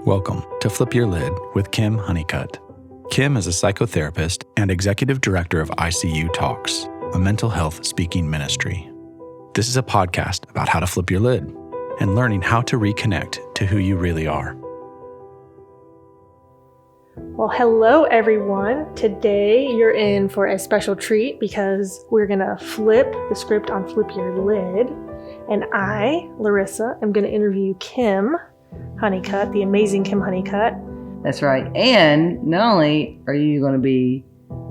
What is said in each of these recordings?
Welcome to Flip Your Lid with Kim Honeycutt. Kim is a psychotherapist and executive director of ICU Talks, a mental health speaking ministry. This is a podcast about how to flip your lid and learning how to reconnect to who you really are. Well, hello everyone. Today you're in for a special treat because we're going to flip the script on Flip Your Lid. And I, Larissa, am going to interview Kim Honeycutt, the amazing Kim Honeycutt. That's right. And not only are you going to be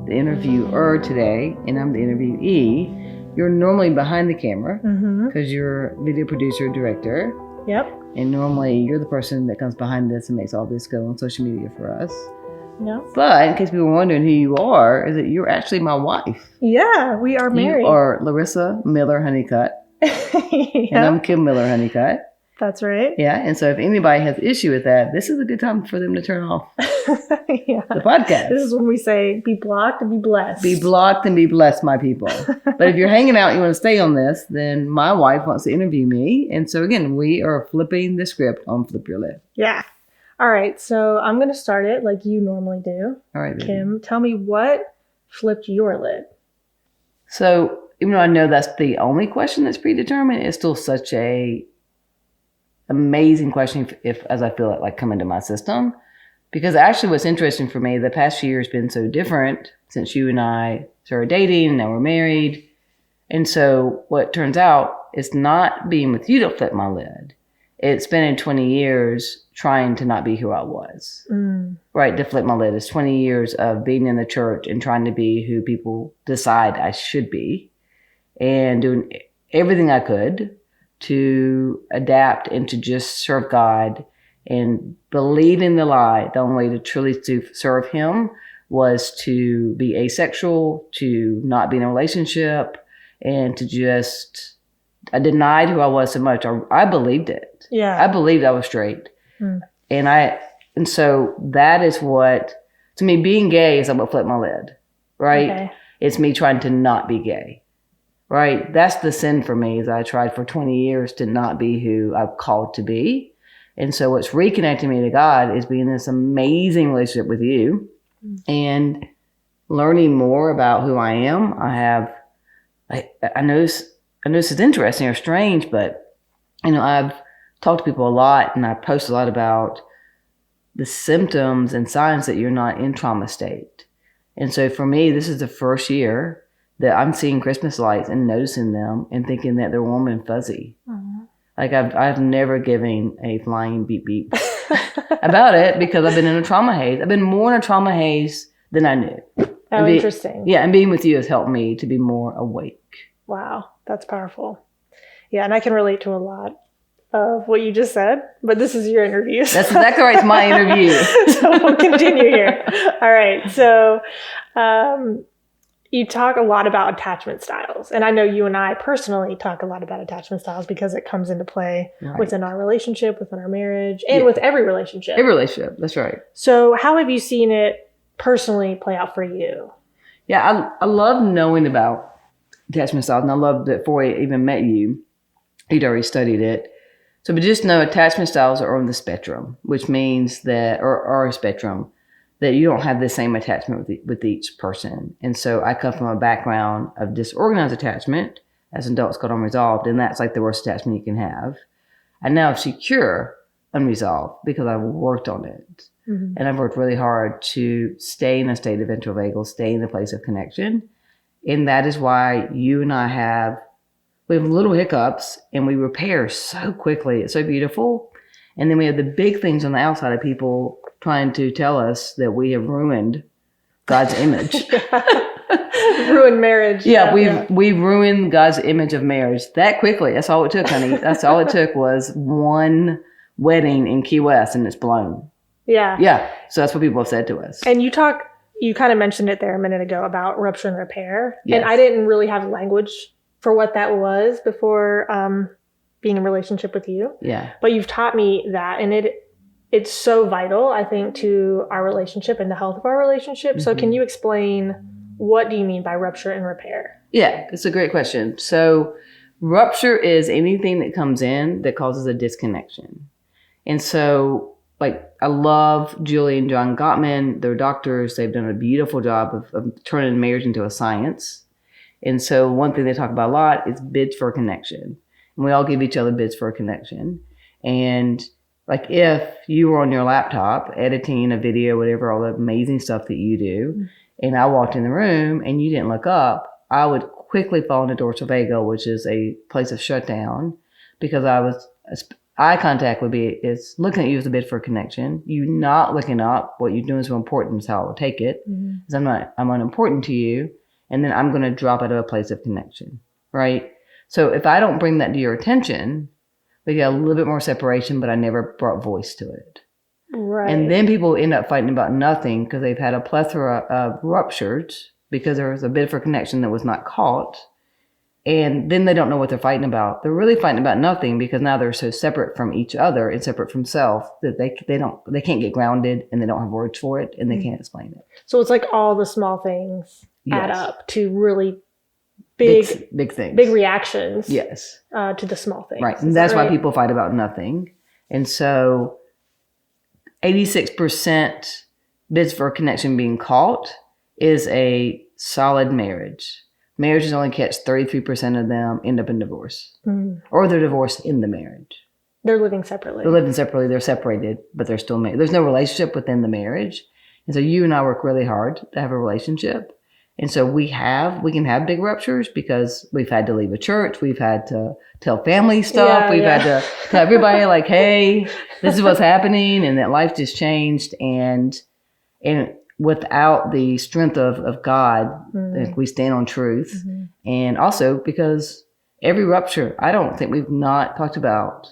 the interviewer today, and I'm the interviewee, you're normally behind the camera because you're video producer, director. Yep. And normally you're the person that comes behind this and makes all this go on social media for us. Yep. But in case people are wondering who you are, is that you're actually my wife. Yeah, we are married. You are Larissa Miller Honeycutt. Yep. And I'm Kim Miller Honeycutt. That's right. Yeah, and so if anybody has issue with that, this is a good time for them to turn off the podcast. This is when we say, be blocked and be blessed. Be blocked and be blessed, my people. But if you're hanging out and you want to stay on this, then my wife wants to interview me. And so again, we are flipping the script on Flip Your Lid. Yeah. All right, so I'm going to start it like you normally do. All right, baby. Kim, tell me what flipped your lid. So even though I know that's the only question that's predetermined, it's still such a amazing question if as I feel it like come into my system. Because actually what's interesting for me, the past few years has been so different since you and I started dating and now we're married. And so what turns out is not being with you to flip my lid. It's spending 20 years trying to not be who I was. Right, to flip my lid. It's 20 years of being in the church and trying to be who people decide I should be and doing everything I could to adapt and to just serve God and believing the lie. The only way to truly to serve Him was to be asexual, to not be in a relationship, and to just, I denied who I was so much. I believed it. Yeah. I believed I was straight. And so that is what, to me, being gay is what flipped my lid, right? Okay. It's me trying to not be gay. Right. That's the sin for me is I tried for 20 years to not be who I'm called to be. And so what's reconnecting me to God is being in this amazing relationship with you and learning more about who I am. I know this is interesting or strange, but I've talked to people a lot and I post a lot about the symptoms and signs that you're not in trauma state. And so for me, this is the first year that I'm seeing Christmas lights and noticing them and thinking that they're warm and fuzzy. Like I've never given a flying beep beep about it because I've been in a trauma haze. I've been more in a trauma haze than I knew. Oh, interesting. Yeah, and being with you has helped me to be more awake. Wow, that's powerful. Yeah, and I can relate to a lot of what you just said, but this is your interview. That's exactly right. It's my interview. So we'll continue here. All right. So you talk a lot about attachment styles. And I know you and I personally talk a lot about attachment styles because it comes into play within our relationship, within our marriage, and with every relationship. Every relationship. That's right. So how have you seen it personally play out for you? Yeah, I love knowing about attachment styles. And I love that before I even met you, you'd already studied it. So, but just know attachment styles are on the spectrum, which means that, or are a spectrum, that you don't have the same attachment with each person. And so I come from a background of disorganized attachment as adults called unresolved, and that's like the worst attachment you can have. I now have secure unresolved because I've worked on it. And I've worked really hard to stay in a state of intravagal, stay in the place of connection. And that is why you and I we have little hiccups and we repair so quickly. It's so beautiful. And then we have the big things on the outside of people trying to tell us that we have ruined God's image. Ruined marriage. Yeah, we've ruined God's image of marriage that quickly. That's all it took, honey. That's all it took was one wedding in Key West and it's blown. Yeah. Yeah. So that's what people have said to us. And you kind of mentioned it there a minute ago about rupture and repair. Yes. And I didn't really have language for what that was before being in a relationship with you. Yeah. But you've taught me that, and it's so vital, I think, to our relationship and the health of our relationship. So can you explain what do you mean by rupture and repair? Yeah, it's a great question. So rupture is anything that comes in that causes a disconnection. And so like I love Julie and John Gottman. They're doctors. They've done a beautiful job of turning marriage into a science. And so one thing they talk about a lot is bids for a connection. And we all give each other bids for a connection. And like if you were on your laptop editing a video, whatever, all the amazing stuff that you do, and I walked in the room and you didn't look up, I would quickly fall into dorsal vagal, which is a place of shutdown, because eye contact is looking at you as a bid for a connection. You not looking up, what you're doing is so important is how I will take it. Because I'm unimportant to you. And then I'm going to drop out of a place of connection, right? So if I don't bring that to your attention, we get a little bit more separation, but I never brought voice to it. Right. And then people end up fighting about nothing because they've had a plethora of ruptures because there was a bid for connection that was not caught. And then they don't know what they're fighting about. They're really fighting about nothing because now they're so separate from each other and separate from self that they can't get grounded, and they don't have words for it, and they can't explain it. So it's like all the small things add up to really big things, big reactions. Yes. To the small things. Right. And that's why people fight about nothing. And so 86% bids for a connection being caught is a solid marriage. Marriages only catch 33% of them end up in divorce. Or they're divorced in the marriage. They're living separately. They're separated, but they're still married. There's no relationship within the marriage. And so you and I work really hard to have a relationship. And so we can have big ruptures because we've had to leave a church. We've had to tell family stuff. We've had to tell everybody like, hey, this is what's happening, and that life just changed. And without the strength of God, we stand on truth. And also because every rupture, I don't think we've not talked about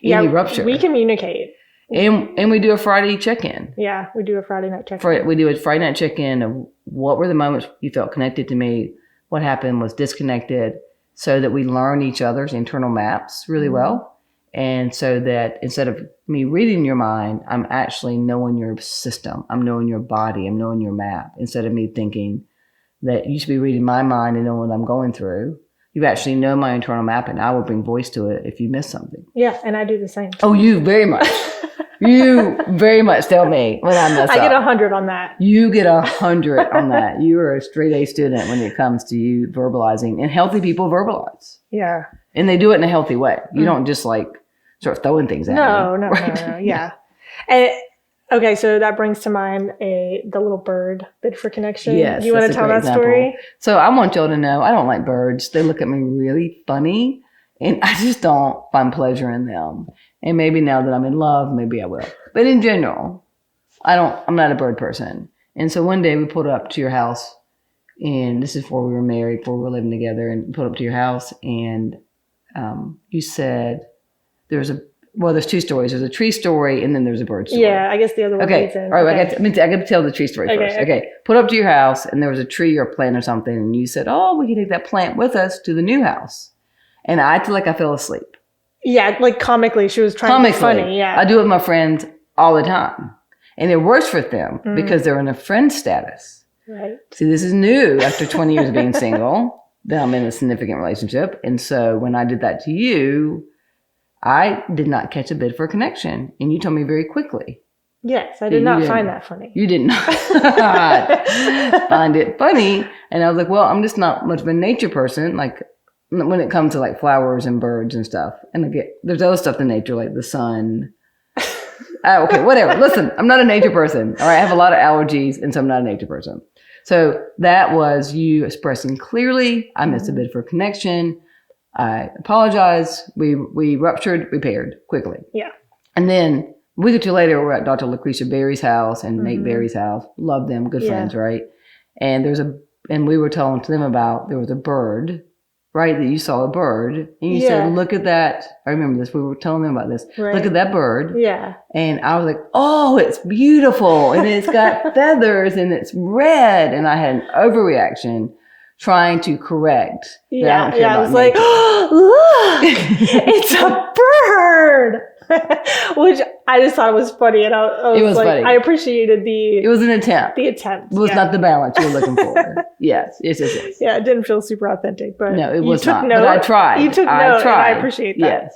any rupture. We communicate. And we do a Friday check-in. Yeah, we do a Friday night check-in. We do a Friday night check-in of what were the moments you felt connected to me, what happened was disconnected, so that we learn each other's internal maps really well. And so that instead of me reading your mind, I'm actually knowing your system. I'm knowing your body. I'm knowing your map. Instead of me thinking that you should be reading my mind and knowing what I'm going through. You actually know my internal map, and I will bring voice to it if you miss something. Yeah, and I do the same. Oh, you very much. You very much tell me when I mess up. I get 100 on that. You get 100 on that. You are a straight A student when it comes to you verbalizing. And healthy people verbalize. Yeah. And they do it in a healthy way. You don't just like start throwing things at me. No. Yeah. And, okay, so that brings to mind the little bird bid for connection. Yes. Do you want to tell that story? So I want y'all to know I don't like birds. They look at me really funny, and I just don't find pleasure in them. And maybe now that I'm in love, maybe I will. But in general, I'm not a bird person. And so one day we pulled up to your house, and this is before we were married, before we were living together, and pulled up to your house, and you said there's two stories. There's a tree story, and then there's a bird story. Yeah, I guess the other one. Okay, all right. Okay. I got to tell the tree story first. Okay, pulled up to your house, and there was a tree or a plant or something, and you said, "Oh, we can take that plant with us to the new house." And I feel like I fell asleep. Yeah, like comically, she was trying to be funny. Yeah, I do it with my friends all the time, and it works for them because they're in a friend status. Right. See, this is new after 20 years of being single. That I'm in a significant relationship, and so when I did that to you, I did not catch a bid for a connection, and you told me very quickly. Yes, I did not find that funny. You did not find it funny, and I was like, well, I'm just not much of a nature person. Like, when it comes to like flowers and birds and stuff. And there's other stuff in nature, like the sun. Okay, whatever. Listen, I'm not a nature person. All right, I have a lot of allergies, and so I'm not a nature person. So that was you expressing clearly, I missed a bid for connection. I apologize. We ruptured, repaired quickly. Yeah. And then a week or two later, we're at Dr. Lucretia Berry's house and Nate Berry's house. Love them, good friends, right? And and we were telling them about there was a bird. Right, that you saw a bird, and you said, look at that. I remember this. We were telling them about this. Right. Look at that bird. Yeah. And I was like, oh, it's beautiful. And it's got feathers, and it's red. And I had an overreaction trying to correct. Yeah, I was like, oh, look, it's a bird. Which I just thought was funny. And I was like, funny. I appreciated it was an attempt. The attempt. It was not the balance you were looking for. Yes. Yeah, it didn't feel super authentic, but no, it was not. But I tried. You took note, and I appreciate that. Yes.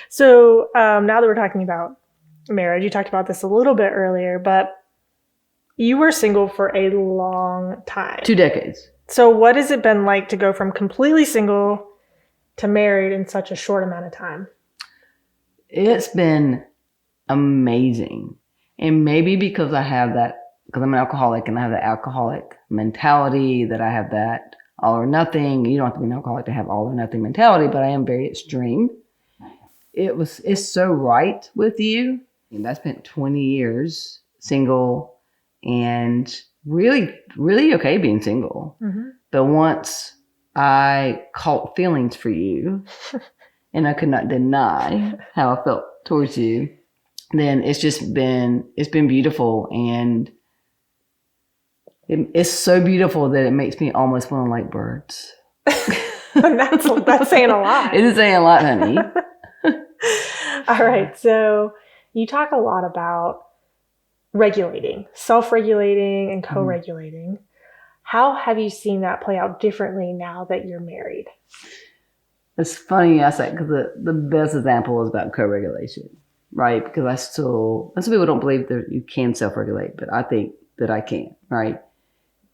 So now that we're talking about marriage. You talked about this a little bit earlier, but you were single for a long time. 2 decades. So what has it been like to go from completely single to married in such a short amount of time? It's been amazing. And maybe because I have that, because I'm an alcoholic and I have the alcoholic mentality, that I have that all or nothing. You don't have to be an alcoholic to have all or nothing mentality, but I am very extreme. It's so right with you. And I spent 20 years single and really, really okay being single. Mm-hmm. But once I caught feelings for you and I could not deny how I felt towards you, then it's been beautiful. And it's so beautiful that it makes me almost want to like birds. That's saying a lot. It is saying a lot, honey. All right. So you talk a lot about regulating, self-regulating and co-regulating. Mm-hmm. How have you seen that play out differently now that you're married? It's funny I say, because the best example is about co-regulation, right? Because some people don't believe that you can self-regulate, but I think that I can, right?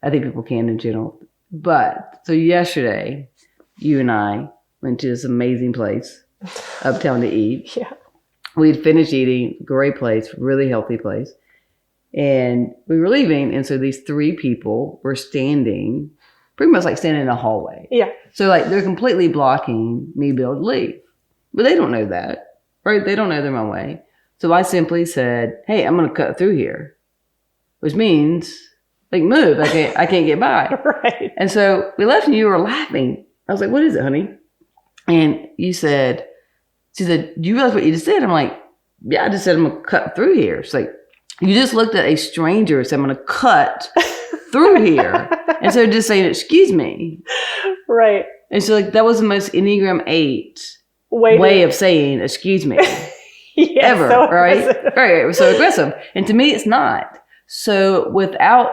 I think people can in general. But so yesterday, you and I went to this amazing place uptown to eat. Yeah. We'd finished eating, great place, really healthy place. And we were leaving. And so these 3 people were standing, pretty much like standing in a hallway. Yeah. So like they're completely blocking me being able to leave. But they don't know that, right? They don't know they're my way. So I simply said, hey, I'm going to cut through here, which means like move. I can't get by. Right. And so we left and you were laughing. I was like, what is it, honey? And she said, do you realize what you just said? I'm like, yeah, I just said I'm going to cut through here. She's like, you just looked at a stranger and said, I'm going to cut through here. Instead of just saying, excuse me. Right. And so like, that was the most Enneagram 8 way of saying, excuse me, ever, so right? Aggressive. Right. It was so aggressive. And to me, it's not. So without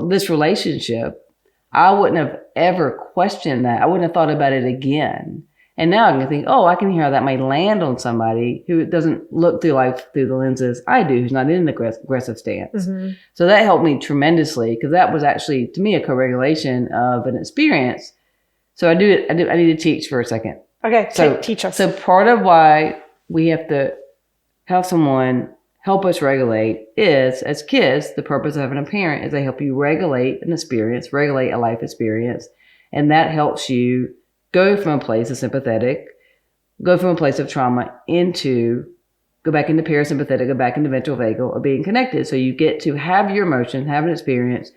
this relationship, I wouldn't have ever questioned that. I wouldn't have thought about it again. And now I can think, I can hear how that may land on somebody who doesn't look through life through the lenses I do, who's not in an aggressive stance. Mm-hmm. So that helped me tremendously, because that was actually, to me, a co-regulation of an experience. So I need to teach for a second. Okay, teach us. So part of why we have to have someone help us regulate is, as kids, the purpose of having a parent is they help you regulate an experience, regulate a life experience. And that helps you go from a place of sympathetic, go from a place of trauma go back into parasympathetic, go back into ventral vagal, or being connected. So you get to have your emotion, have an experience.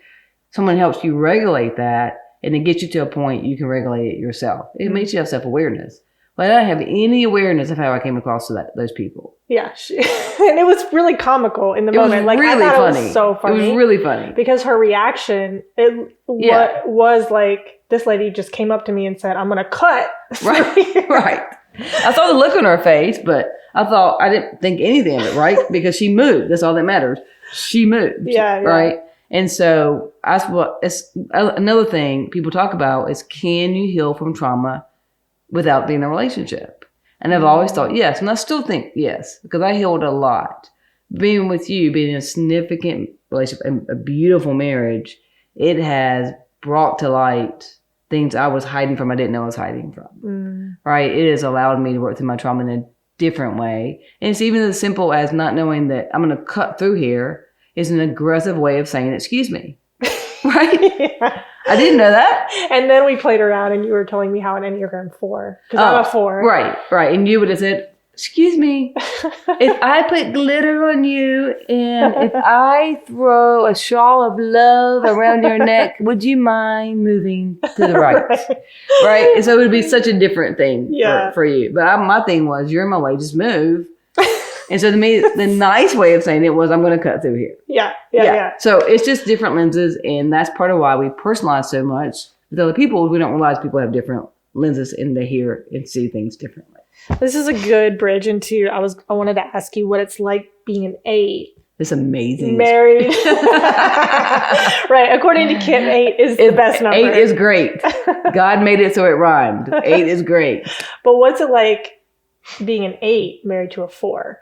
Someone helps you regulate that, and it gets you to a point you can regulate it yourself. It makes you have self-awareness. But I didn't have any awareness of how I came across to those people. Yeah. And it was really comical in the moment. Like, really, I thought funny. It was so funny. It was really funny. Because her reaction, was like, this lady just came up to me and said, I'm going to cut. Right. Right. I saw the look on her face, but I didn't think anything of it, right? Because she moved. That's all that matters. She moved. Yeah. Right. And so another thing people talk about is, can you heal from trauma without being in a relationship? And I've always thought yes. And I still think yes, because I healed a lot. Being with you, being in a significant relationship and a beautiful marriage, it has brought to light things I was hiding from, I didn't know I was hiding from. Right? It has allowed me to work through my trauma in a different way. And it's even as simple as not knowing that I'm going to cut through here is an aggressive way of saying, excuse me. Right? Yeah. I didn't know that. And then we played around and you were telling me how an Enneagram 4, because I'm a 4. Right. And you would have said, excuse me, if I put glitter on you and if I throw a shawl of love around your neck, would you mind moving to the right? Right? And so it would be such a different thing for you. But my thing was, you're in my way, just move. And so to me, the nice way of saying it was, I'm going to cut through here. Yeah. So it's just different lenses. And that's part of why we personalize so much with other people. We don't realize people have different lenses and they hear and see things differently. This is a good bridge into, I wanted to ask you what it's like being an 8. It's amazing. Married. Right. According to Kim, 8 is the best number. 8 is great. God made it so it rhymed. 8 is great. But what's it like being an 8 married to a 4?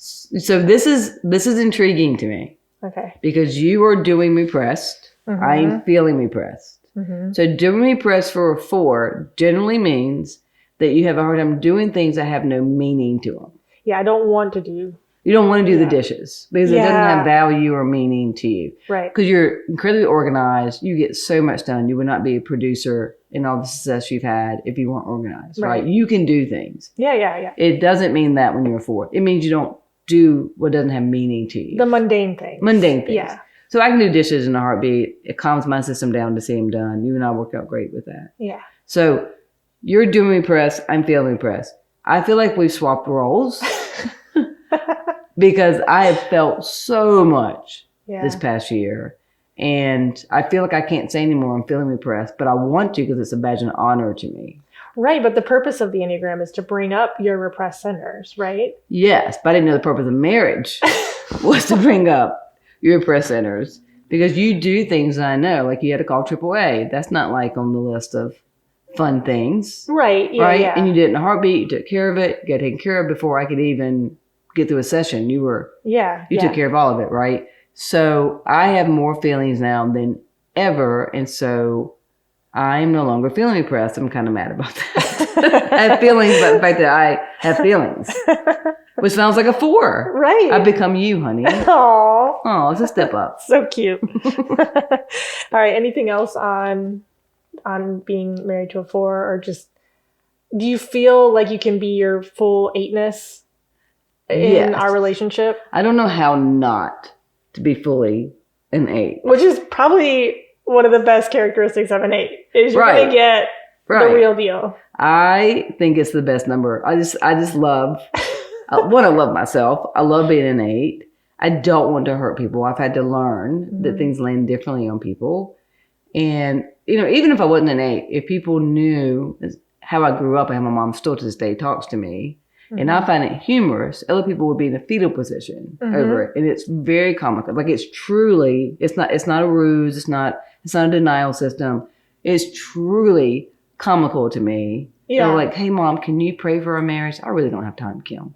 So this is intriguing to me. Okay. Because you are doing repressed. Mm-hmm. I'm feeling repressed. Mm-hmm. So doing repressed for a 4 generally means that you have a hard time doing things that have no meaning to them. Yeah, I don't want to do. You don't want to do the dishes because it doesn't have value or meaning to you. Right. Because you're incredibly organized. You get so much done. You would not be a producer in all the success you've had if you weren't organized, right? You can do things. Yeah. It doesn't mean that when you're a 4. It means you don't do what doesn't have meaning to you. The mundane things. Yeah. So I can do dishes in a heartbeat. It calms my system down to see them done. You and I work out great with that. Yeah. So you're doing repressed. I'm feeling repressed. I feel like we've swapped roles because I have felt so much this past year. And I feel like I can't say anymore I'm feeling repressed, but I want to because it's a badge of honor to me. Right, but the purpose of the Enneagram is to bring up your repressed centers, right? Yes, but I didn't know the purpose of marriage was to bring up your repressed centers because you do things that I know, like you had to call AAA. That's not like on the list of fun things. Right, Yeah. And you did it in a heartbeat. You took care of it. You got taken care of before I could even get through a session. You took care of all of it, right? So I have more feelings now than ever. And so I'm no longer feeling repressed. I'm kind of mad about that. I have feelings about the fact that I have feelings, which sounds like a 4. Right. I've become you, honey. Aww. Oh, it's a step up. So cute. All right. Anything else on being married to a 4, or just do you feel like you can be your full 8-ness in our relationship? I don't know how not to be fully an 8. Which is probably one of the best characteristics of an 8 is you're going to get the real deal. I think it's the best number. I just love, I love myself. I love being an 8. I don't want to hurt people. I've had to learn that things land differently on people. And, even if I wasn't an 8, if people knew how I grew up and how my mom still to this day talks to me, and I find it humorous, other people would be in a fetal position over it. And it's very comical. Like it's truly, it's not a ruse. It's not a denial system. It's truly comical to me. Yeah. They're like, hey mom, can you pray for our marriage? I really don't have time, Kim.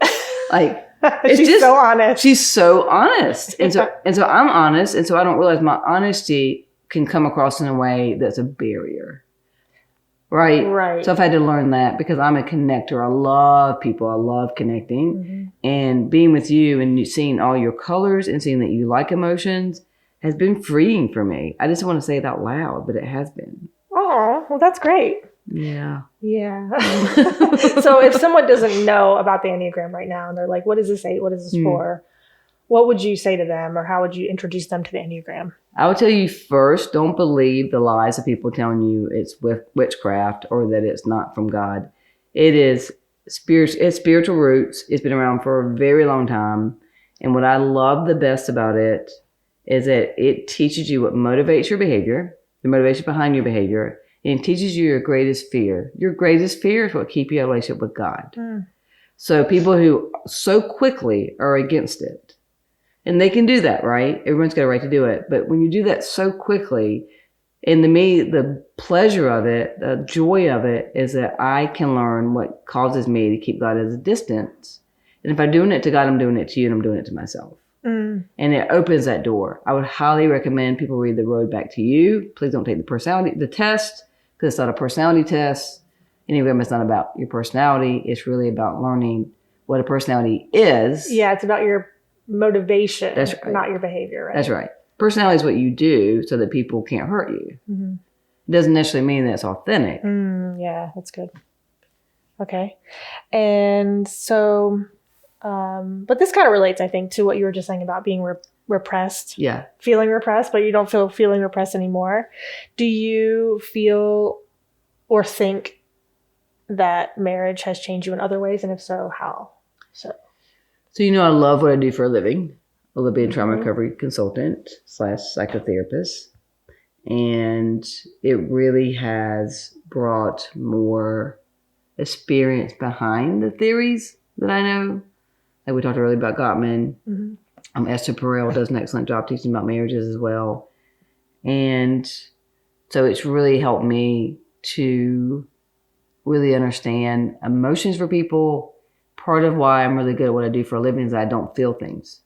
Like, she's so honest. She's so honest. And so I'm honest. And so I don't realize my honesty can come across in a way that's a barrier. Right. So I've had to learn that because I'm a connector. I love people. I love connecting. And being with you and seeing all your colors and seeing that you like emotions has been freeing for me. I just want to say it out loud, but it has been. Oh, well, that's great. Yeah. So if someone doesn't know about the Enneagram right now and they're like, what is this 8? What is this 4? What would you say to them, or how would you introduce them to the Enneagram? I would tell you first, don't believe the lies of people telling you it's witchcraft or that it's not from God. It is it's spiritual roots. It's been around for a very long time. And what I love the best about it is that it teaches you what motivates your behavior, the motivation behind your behavior, and it teaches you your greatest fear. Your greatest fear is what keeps you in a relationship with God. So people who so quickly are against it, and they can do that, right? Everyone's got a right to do it. But when you do that so quickly, and to me, the pleasure of it, the joy of it is that I can learn what causes me to keep God at a distance. And if I'm doing it to God, I'm doing it to you and I'm doing it to myself. And it opens that door. I would highly recommend people read The Road Back to You. Please don't take the test, because it's not a personality test. Enneagram is not about your personality. It's really about learning what a personality is. Yeah, it's about your motivation, that's right, not your behavior, right? That's right. Personality is what you do so that people can't hurt you. It doesn't necessarily mean that it's authentic. Yeah, that's good. Okay. And so, but this kind of relates, I think, to what you were just saying about being repressed. Yeah. Feeling repressed, but you don't feel feeling repressed anymore. Do you feel or think that marriage has changed you in other ways? And if so, how? So I love what I do for a living. I love being a trauma recovery consultant / psychotherapist. And it really has brought more experience behind the theories that I know. Like we talked earlier about Gottman. Esther Perel does an excellent job teaching about marriages as well. And so it's really helped me to really understand emotions for people, part of why I'm really good at what I do for a living is I don't feel things.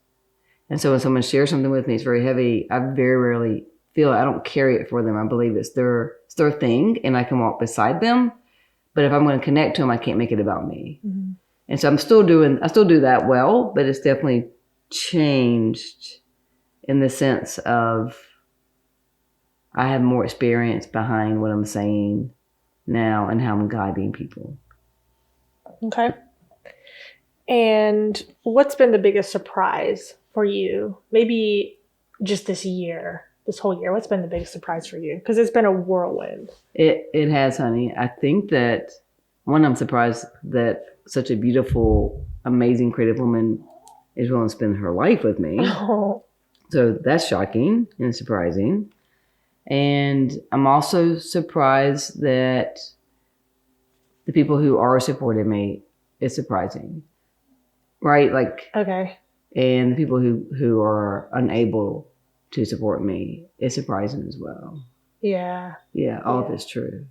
And so when someone shares something with me, it's very heavy. I very rarely feel it. I don't carry it for them. I believe it's their thing, and I can walk beside them. But if I'm going to connect to them, I can't make it about me. Mm-hmm. And so I still do that well, but it's definitely changed in the sense of I have more experience behind what I'm saying now and how I'm guiding people. Okay. And what's been the biggest surprise for you? Maybe just this whole year. What's been the biggest surprise for you? Because it's been a whirlwind. It has, honey. I think that, one, I'm surprised that such a beautiful, amazing, creative woman is willing to spend her life with me. Oh. So that's shocking and surprising. And I'm also surprised that the people who are supporting me is surprising. Right? Like, okay. And the people who are unable to support me is surprising as well. Yeah. Yeah, all of it's true.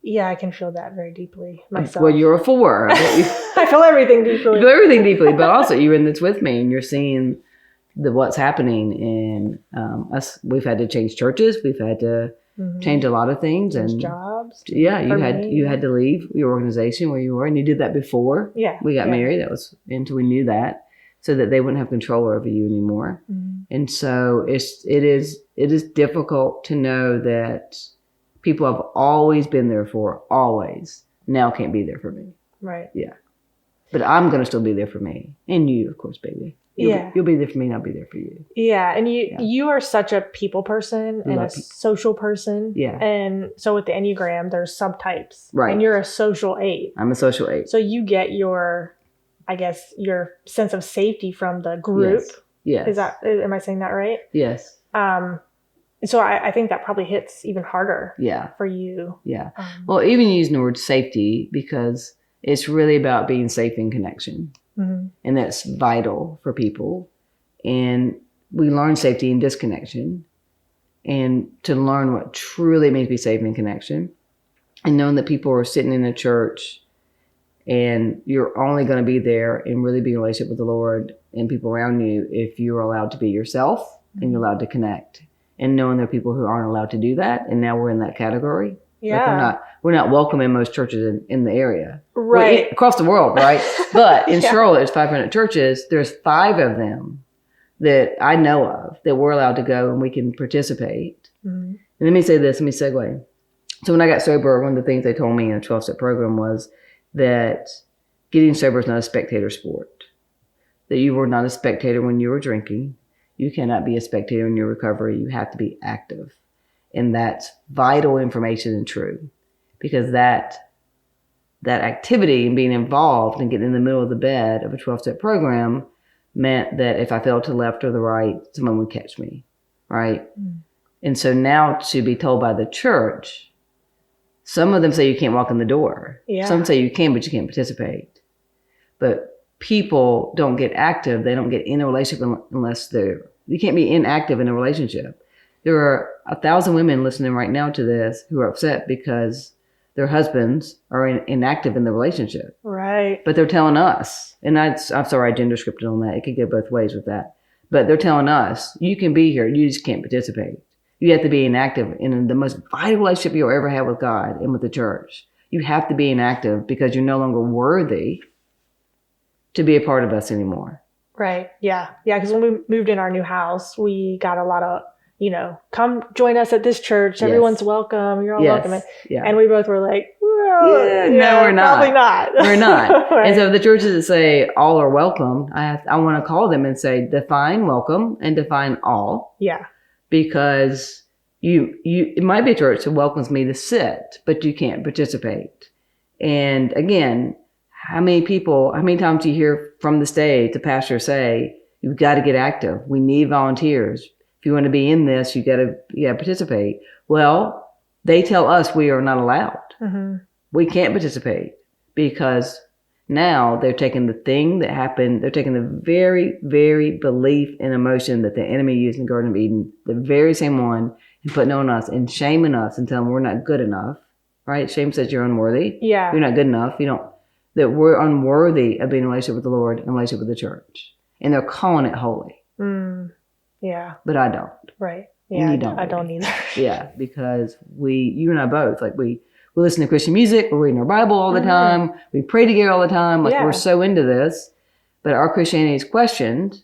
Yeah, I can feel that very deeply myself. Well, you're a 4. I feel everything deeply. You feel everything deeply, but also you're in this with me and you're seeing what's happening in us. We've had to change churches. We've had to change a lot of things. Change and jobs. Yeah, you had to leave your organization where you were, and you did that before. Yeah. We got married. That was until we knew that, so that they wouldn't have control over you anymore. Mm-hmm. And so it is difficult to know that people have always been there for, always, now can't be there for me. Right. Yeah. But I'm going to still be there for me. And you, of course, baby. You'll be there for me and I'll be there for you. Yeah. And you are such a people person and a social person. Yeah. And so with the Enneagram, there's subtypes. Right. And you're a social 8. I'm a social 8. So you get your sense of safety from the group. Yes. Am I saying that right? Yes. So I think that probably hits even harder for you. Yeah. Well, even using the word safety, because it's really about being safe in connection. Mm-hmm. And that's vital for people. And we learn safety in disconnection. And to learn what truly means to be safe in connection. And knowing that people are sitting in a church and you're only going to be there and really be in a relationship with the Lord and people around you if you're allowed to be yourself and you're allowed to connect. And knowing there are people who aren't allowed to do that, and now we're in that category. Yeah, like we're not welcome in most churches in the area, right? Across the world, right? But in Charlotte, there's 500 churches. There's 5 of them that I know of that we're allowed to go and we can participate. Mm-hmm. And let me say this. Let me segue. So when I got sober, one of the things they told me in a 12-step program was that getting sober is not a spectator sport. That you were not a spectator when you were drinking. You cannot be a spectator in your recovery. You have to be active. And that's vital information and true. Because that activity and being involved and getting in the middle of the bed of a 12-step program meant that if I fell to the left or the right, someone would catch me, right? Mm. And so now to be told by the church, some of them say you can't walk in the door. Yeah. Some say you can, but you can't participate. But people don't get active. They don't get in a relationship unless you can't be inactive in a relationship. There are 1,000 women listening right now to this who are upset because their husbands are inactive in the relationship. Right. But they're telling us, and I'm sorry I gender scripted on that. It could go both ways with that. But they're telling us, you can be here, you just can't participate. You have to be inactive in the most vital relationship you'll ever have with God and with the church. You have to be inactive because you're no longer worthy to be a part of us anymore. Right. Yeah. Yeah. Because when we moved in our new house, we got a lot of, come join us at this church. Everyone's welcome. You're all welcome. Yeah. And we both were like, well, no, we're not. Probably not. We're not. Right. And so the churches that say all are welcome, I want to call them and say, define welcome and define all. Yeah. Because it might be a church that welcomes me to sit, but you can't participate. And again, how many times do you hear from the stage the pastor say, you've got to get active. We need volunteers. If you want to be in this, you got to participate. Well, they tell us we are not allowed. Mm-hmm. We can't participate because now they're taking the thing that happened. They're taking the very, very belief and emotion that the enemy used in the Garden of Eden, the very same one, and putting on us and shaming us and telling we're not good enough. Right? Shame says you're unworthy. Yeah. You're not good enough. You don't. that we're unworthy of being in a relationship with the Lord and a relationship with the church. And they're calling it holy. Yeah. But I don't. Right. And Yeah, you don't. I don't either. Yeah, because you and I both, like we listen to Christian music, we're reading our Bible all the time, we pray together all the time, like we're so into this. But our Christianity is questioned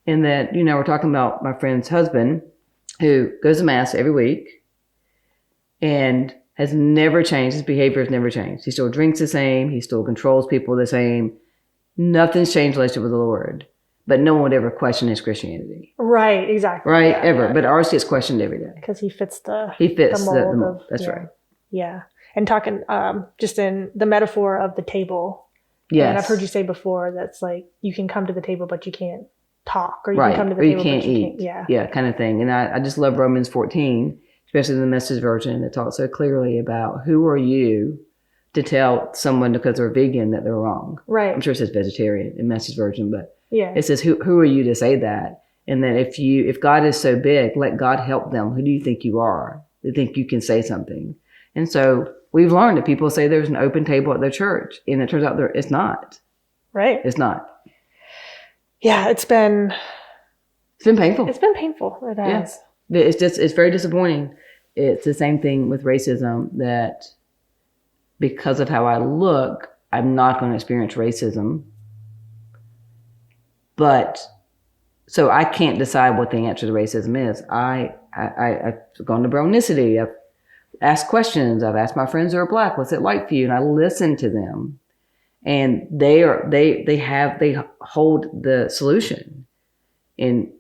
in that, we're talking about my friend's husband who goes to Mass every week and has never changed. His behavior has never changed. He still drinks the same. He still controls people the same. Nothing's changed in relationship with the Lord. But no one would ever question his Christianity. Right, exactly. Right, yeah, ever. Yeah. But ours gets questioned every day. Because he fits the mold. That's right. Yeah. And talking just in the metaphor of the table. Yes. And I've heard you say before that's like you can come to the table but you can't talk. Or you right. can come to the or table you can't but you eat. can't. Yeah. Yeah, kind of thing. And I just love Romans 14, especially in the Message version, that talks so clearly about who are you to tell someone because they're vegan that they're wrong. Right. I'm sure it says vegetarian in Message version, but yeah. It says, who are you to say that? And that if God is so big, let God help them. Who do you think you are? They think you can say something. And so we've learned that people say there's an open table at their church, and it turns out it's not. Right. It's not. Yeah, it's been painful. It's been painful. It has. Yeah. It's very disappointing. It's the same thing with racism, that because of how I look, I'm not going to experience racism. But so I can't decide what the answer to racism is. I've gone to Bronicity. I've asked questions. I've asked my friends who are Black, what's it like for you? And I listen to them, and they hold the solution. And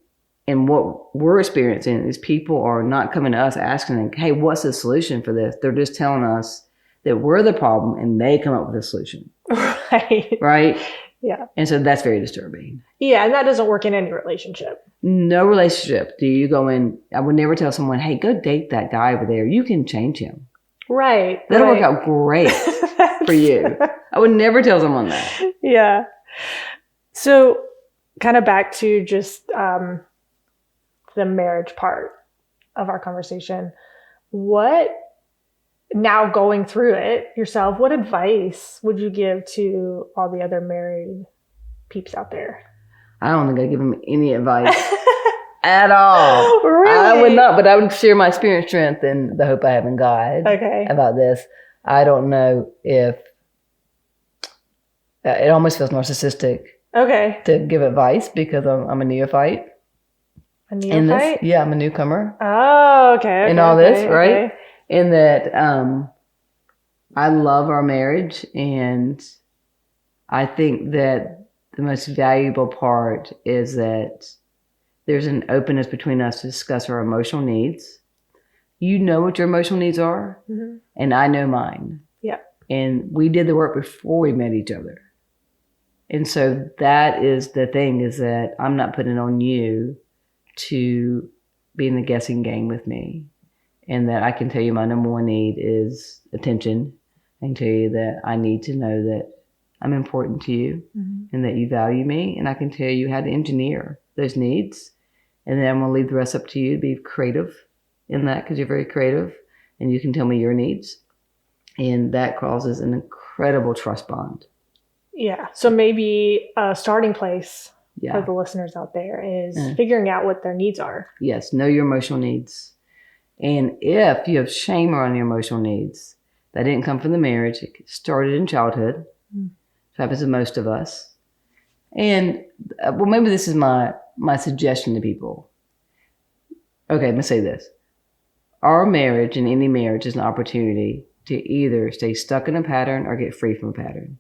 what we're experiencing is people are not coming to us asking, hey, what's the solution for this? They're just telling us that we're the problem, and they come up with a solution. Right. Right. Yeah. And so that's very disturbing. Yeah. And that doesn't work in any relationship. No relationship. Do you go in? I would never tell someone, hey, go date that guy over there. You can change him. Right. That'll work out great for you. I would never tell someone that. Yeah. So kind of back to just the marriage part of our conversation. Now going through it yourself, what advice would you give to all the other married peeps out there? I don't think I'd give them any advice at all. Really? I would not, but I would share my experience, strength, and the hope I have in God about this. I don't know if it almost feels narcissistic to give advice because I'm a neophyte. A neophyte? Yeah, I'm a newcomer. Oh, okay. In all this, right? In that I love our marriage, and I think that the most valuable part is that there's an openness between us to discuss our emotional needs. You know what your emotional needs are, and I know mine. Yeah. And we did the work before we met each other. And so that is the thing, is that I'm not putting it on you to be in the guessing game with me. And that I can tell you my number one need is attention. I can tell you that I need to know that I'm important to you and that you value me. And I can tell you how to engineer those needs. And then I'm going to leave the rest up to you to be creative in that, because you're very creative and you can tell me your needs. And that causes an incredible trust bond. Yeah. So maybe a starting place for the listeners out there is figuring out what their needs are. Yes. Know your emotional needs. And if you have shame around your emotional needs, that didn't come from the marriage. It started in childhood. It happens to most of us. And maybe this is my suggestion to people. Okay, let me say this. Our marriage, and any marriage, is an opportunity to either stay stuck in a pattern or get free from a pattern.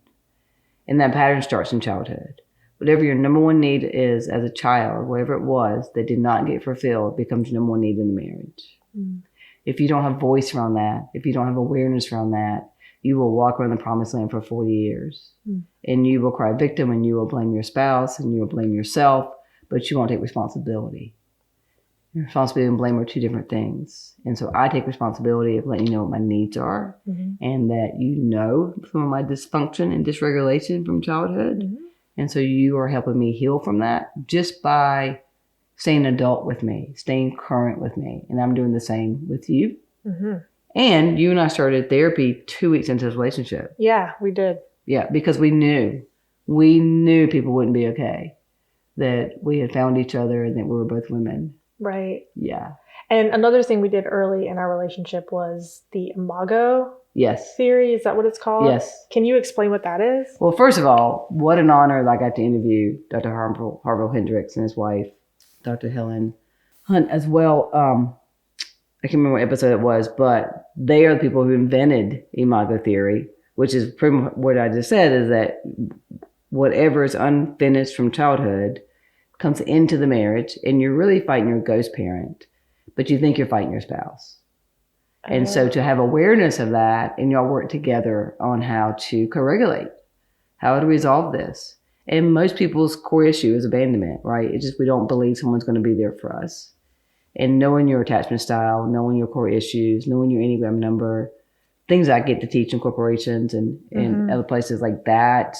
And that pattern starts in childhood. Whatever your number one need is as a child, whatever it was that did not get fulfilled, becomes your number one need in the marriage. If you don't have voice around that, if you don't have awareness around that, you will walk around the promised land for 40 years. And you will cry victim, and you will blame your spouse, and you will blame yourself, but you won't take responsibility. Responsibility and blame are two different things. And so I take responsibility of letting you know what my needs are, and that you know some of my dysfunction and dysregulation from childhood. And so you are helping me heal from that just by staying adult with me, staying current with me. And I'm doing the same with you. And you and I started therapy 2 weeks into this relationship. Yeah, we did. Yeah, because we knew people wouldn't be okay, that we had found each other and that we were both women. Right. Yeah. And another thing we did early in our relationship was the Imago Yes. theory. Is that what it's called? Yes. Can you explain what that is? Well, first of all, what an honor that I got to interview Dr. Harville Hendrix and his wife, Dr. Helen Hunt, as well. I can't remember what episode it was, but they are the people who invented Imago theory, which is pretty much what I just said, is that whatever is unfinished from childhood comes into the marriage, and you're really fighting your ghost parent, but you think you're fighting your spouse. And so to have awareness of that, and y'all work together on how to co-regulate, how to resolve this. And most people's core issue is abandonment, right? It's just we don't believe someone's going to be there for us. And knowing your attachment style, knowing your core issues, knowing your Enneagram number, things I get to teach in corporations and other places like that,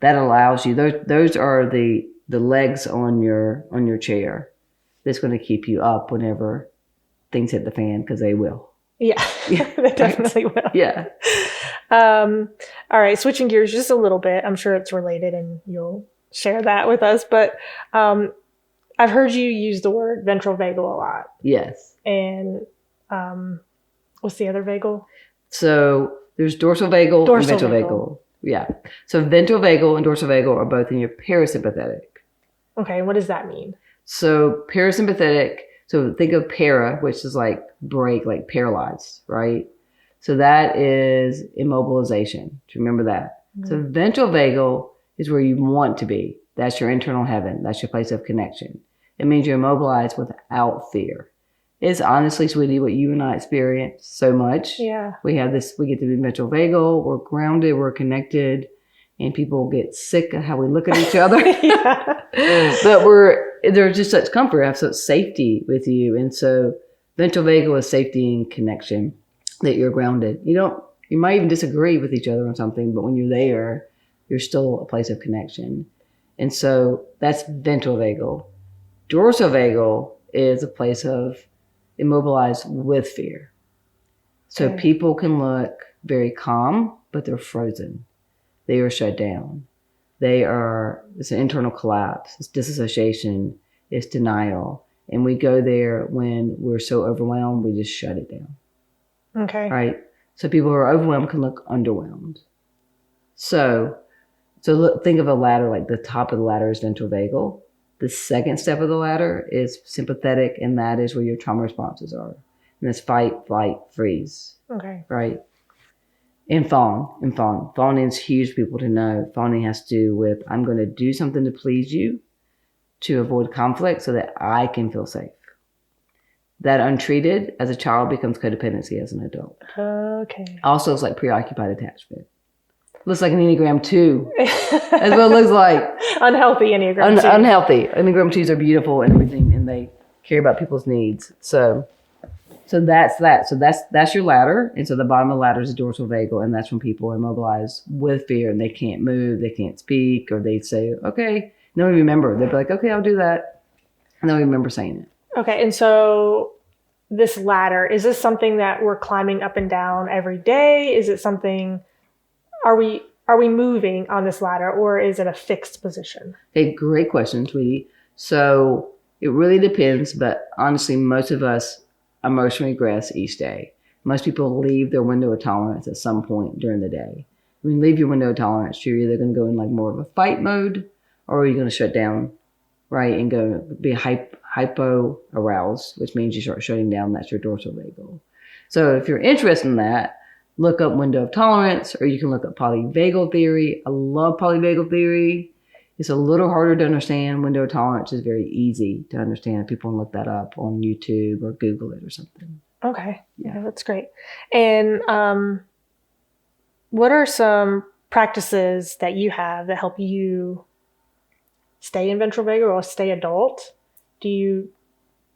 that allows you, those are the legs on your chair that's going to keep you up whenever things hit the fan, because they will. Yeah, they definitely will. Yeah. All right, switching gears just a little bit. I'm sure it's related and you'll share that with us, but I've heard you use the word ventral vagal a lot. Yes. And what's the other vagal? So there's dorsal vagal and ventral vagal. Yeah. So ventral vagal and dorsal vagal are both in your parasympathetic. Okay, what does that mean? So parasympathetic, so think of para, which is like break, like paralyzed, right? So that is immobilization. Do you remember that? Mm-hmm. So ventral vagal is where you want to be. That's your internal heaven. That's your place of connection. It means you're immobilized without fear. It's honestly, sweetie, what you and I experience so much. Yeah. We get to be ventral vagal. We're grounded. We're connected. And people get sick of how we look at each other. But there's just such comfort. I have such safety with you. And so ventral vagal is safety and connection, that you're grounded. You might even disagree with each other on something, but when you're there, you're still a place of connection. And so that's ventral vagal. Dorsal vagal is a place of immobilized with fear. So people can look very calm, but they're frozen. They are shut down. It's an internal collapse. It's disassociation. It's denial. And we go there when we're so overwhelmed, we just shut it down. Okay. Right? So people who are overwhelmed can look underwhelmed. So think of a ladder, like the top of the ladder is ventral vagal. The second step of the ladder is sympathetic, and that is where your trauma responses are. And it's fight, flight, freeze. Okay. Right? And fawning. Fawning is huge for people to know. Fawning has to do with, I'm going to do something to please you, to avoid conflict so that I can feel safe. That untreated as a child becomes codependency as an adult. Okay. Also, it's like preoccupied attachment. Looks like an Enneagram 2. That's what it looks like. Unhealthy Enneagram 2. Unhealthy. Enneagram 2s are beautiful and everything, and they care about people's needs. So that's that. So that's your ladder. And so the bottom of the ladder is the dorsal vagal, and that's when people are immobilized with fear and they can't move, they can't speak, or they say, okay, no, remember. They'll be like, okay, I'll do that. And they'll remember saying it. Okay, and so this ladder, is this something that we're climbing up and down every day? Is it something, are we moving on this ladder, or is it a fixed position? Okay, great question, Tweety. So it really depends, but honestly, most of us emotionally regress each day. Most people leave their window of tolerance at some point during the day. When you leave your window of tolerance, you're either going to go in like more of a fight mode, or you're going to shut down, right, and go be hypo aroused, which means you start shutting down. That's your dorsal vagal. So if you're interested in that, look up window of tolerance, or you can look up polyvagal theory. I love polyvagal theory. It's a little harder to understand. Window of tolerance is very easy to understand. People can look that up on YouTube or Google it or something. Okay. Yeah, that's great. And what are some practices that you have that help you stay in ventral vagal or stay adult?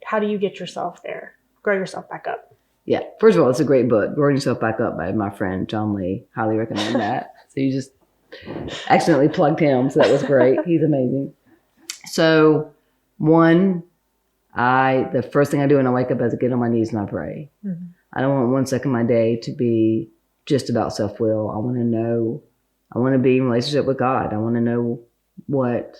How do you get yourself there? Grow yourself back up? Yeah. First of all, it's a great book, Growing Yourself Back Up by my friend John Lee. Highly recommend that. So you just accidentally plugged him. So that was great. He's amazing. So the first thing I do when I wake up is I get on my knees and I pray. Mm-hmm. I don't want 1 second of my day to be just about self-will. I want to know I want to be in relationship with God. I want to know what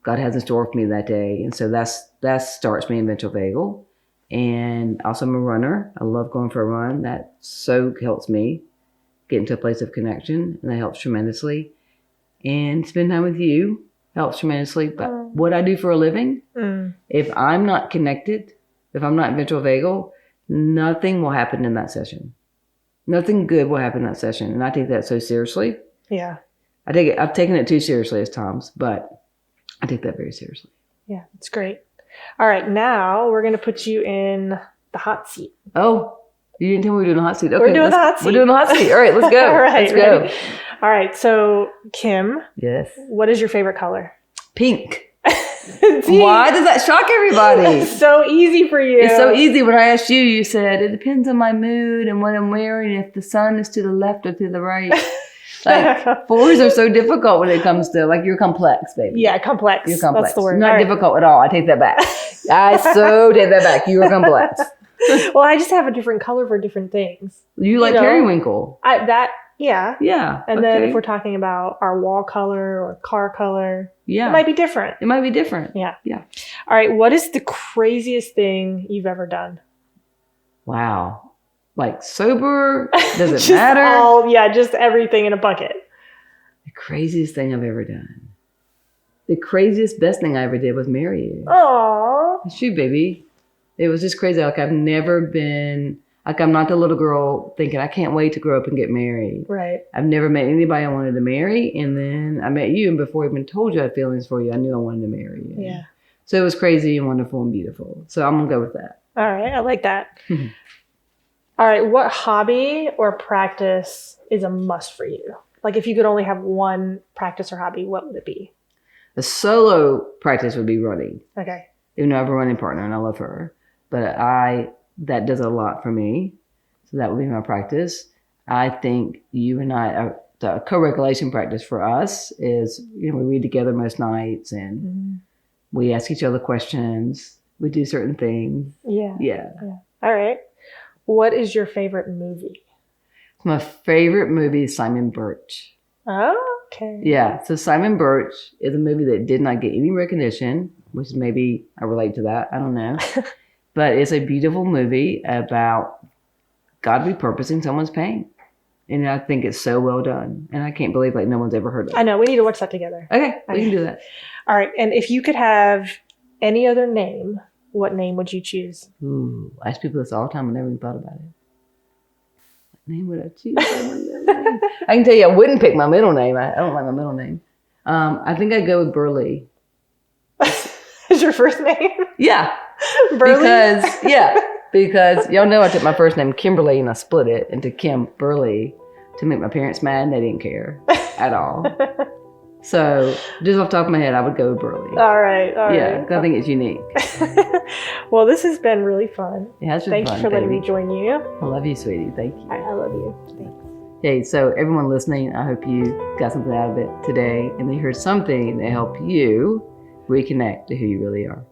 God has in store for me that day. And so that starts me in ventral vagal. And also I'm a runner. I love going for a run. That so helps me get into a place of connection, and that helps tremendously. And spend time with you helps tremendously. But what I do for a living, if I'm not connected, if I'm not in ventral vagal, nothing will happen in that session. Nothing good will happen in that session. And I take that so seriously. Yeah. I've taken it too seriously at times, but I take that very seriously. Yeah, it's great. All right, now we're going to put you in the hot seat. Oh, you didn't tell me we were doing the hot seat. Okay, we're doing the hot seat. We're doing the hot seat. All right, let's go. All right, let's go. All right, so Kim. Yes. What is your favorite color? Pink. Why does that shock everybody? It's so easy for you. It's so easy. When I asked you, you said, it depends on my mood and what I'm wearing, if the sun is to the left or to the right. Like, fours are so difficult when it comes to, like, you're complex, baby. Yeah, complex. You're complex. That's the word. Not difficult at all. I take that back. I so take that back. You are complex. Well, I just have a different color for different things. You like periwinkle. Yeah. Yeah. And then if we're talking about our wall color or car color, yeah, it might be different. It might be different. Yeah. Yeah. All right. What is the craziest thing you've ever done? Wow. Like sober? Does it matter? Just everything in a bucket. The craziest thing I've ever done. The craziest, best thing I ever did was marry you. Aww. It's true, baby. It was just crazy. Like, I've never been, like, I'm not the little girl thinking, I can't wait to grow up and get married. Right. I've never met anybody I wanted to marry. And then I met you, and before I even told you I had feelings for you, I knew I wanted to marry you. Yeah. So it was crazy and wonderful and beautiful. So I'm going to go with that. All right. I like that. All right. What hobby or practice is a must for you? Like, if you could only have one practice or hobby, what would it be? A solo practice would be running. Okay. Even though I have a running partner and I love her. But that does a lot for me. So that would be my practice. I think you and I, the co-regulation practice for us is, we read together most nights, and we ask each other questions. We do certain things. Yeah. All right. What is your favorite movie? My favorite movie is Simon Birch. Oh, okay. Yeah. So Simon Birch is a movie that did not get any recognition, which maybe I relate to that. I don't know. But it's a beautiful movie about God repurposing someone's pain. And I think it's so well done. And I can't believe no one's ever heard of it. I know. We need to watch that together. Okay. We can do that. All right. And if you could have any other name, what name would you choose? Ooh, I ask people this all the time. I never even thought about it. What name would I choose? I can tell you I wouldn't pick my middle name. I don't like my middle name. I think I'd go with Burley. Is your first name? Yeah. Burley? Because y'all know I took my first name Kimberly and I split it into Kim Burley to make my parents mad, and they didn't care at all. So just off the top of my head, I would go with Burley. All right. Yeah, because I think it's unique. Well, this has been really fun. It has been Thanks fun, for letting baby. me join you. I love you, sweetie. Thank you. I love you. Thanks. Okay, so everyone listening, I hope you got something out of it today, and they heard something that helped you reconnect to who you really are.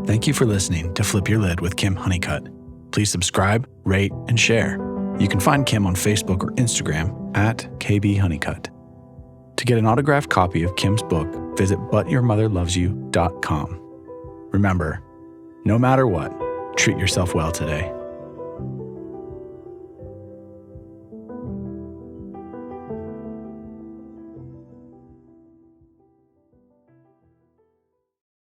Thank you for listening to Flip Your Lid with Kim Honeycutt. Please subscribe, rate, and share. You can find Kim on Facebook or Instagram at KBHoneycutt. To get an autographed copy of Kim's book, visit butyourmotherlovesyou.com. Remember, no matter what, treat yourself well today.